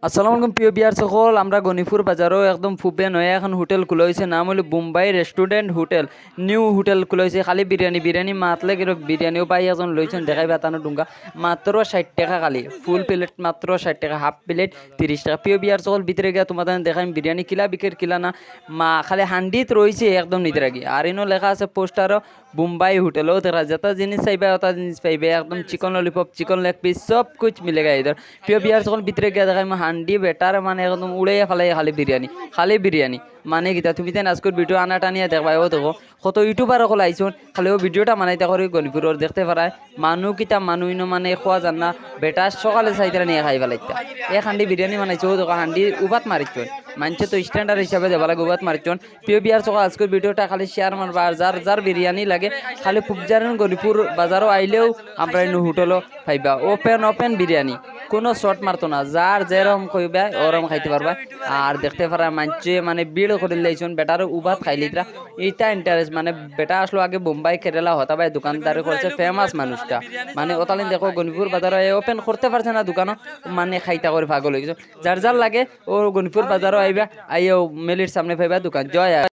আসসালামু আলাইকুম প্রিয় বিয়ার সকল, আমরা গণিপুর বাজারও একদম ফুপে নয় এখন হোটেল খোলা হয়েছে, নাম হলো Bombay restaurant hotel. New hotel খোলা হয়েছে, খালি বিরিয়ানি মাতলে কিন্তু বিরিয়ানিও পাই এখন লইছেন দেখাই বাতানো ডুঙ্গা মাত্র 60 টাকা, খালি ফুল প্লেট মাত্র 60 টাকা, হাফ প্লেট 30 টাকা। প্রিয় বিয়ার সকল ভিতরে গিয়ে তোমাদের দেখাই বিরিয়ানি কিলা বিকের কিলা না মা খালি হান্ডিত রয়েছে একদম নিতে রাখি। আর ইনো লেখা আছে পোস্টারও বোম্বাই হোটেলও দেখা যত জিনিস চাইবে অত জিনিস পাইবে, একদম chicken lollipop chicken leg piece সব কুছ মিলেগা ইধর। প্রিয় বিয়ার সকল ভিতরে গিয়ে দেখাই হান্ডি বেটার মানে একদম উড়ে ফেলাই খালি বিরিয়ানি মানে গীতা তুমি তেন আজকের ভিডিও আনা টানিয়া দেখবা। ও দেখো কত ইউটিউবার সকল আইসুন, খালি ও ভিডিওটা মানাইতে করে গণিপুরের দেখতে পারায় মানুষ কিতা মানুষ ইনো মানে খোয়া যান না বেটা সকালে চাইতে নিয়ে খাই ফেলাইতা। এক হান্ডি বিরিয়ানি বানাইছে, ও দেখো হান্ডি উবাত মারিচ্ছন, মানছে তো স্ট্যান্ডার্ড হিসাবে দেবা লাগে উবাত মারিচ্ছন। প্রিয় বিয়ার সকল আজকের ভিডিওটা খালি শেয়ার মারবা, আর যার যার বিরিয়ানি লাগে খালি ফুকজারেন গণিপুর বাজারও আইলেও আমরা ইনো হোটেলও পাইবা। ওপেন বিরিয়ানি কোনো শর্ট মারতো না, যার যেরকম কইবা ওরকম খাইতে পারবা। আর দেখতে পারা মানছে মানে বিড় করে লাইছুন বেটার উবাত খাইলিতরা, এইটা ইন্টারেস্ট মানে বেটা আসলো আগে বোম্বাই কেরালা হতা ভাই দোকানদারি করছে ফেমাস মানুষটা, মানে ওতালিন দেখো গণিপুর বাজারে ওপেন করতে পারছে না দোকানও, মানে খাইতা করে পাগল হয়ে গেছে। যার যার লাগে ও গণিপুর বাজারও আইবা, আইও মেলির সামনে পাইবা দোকান। জয়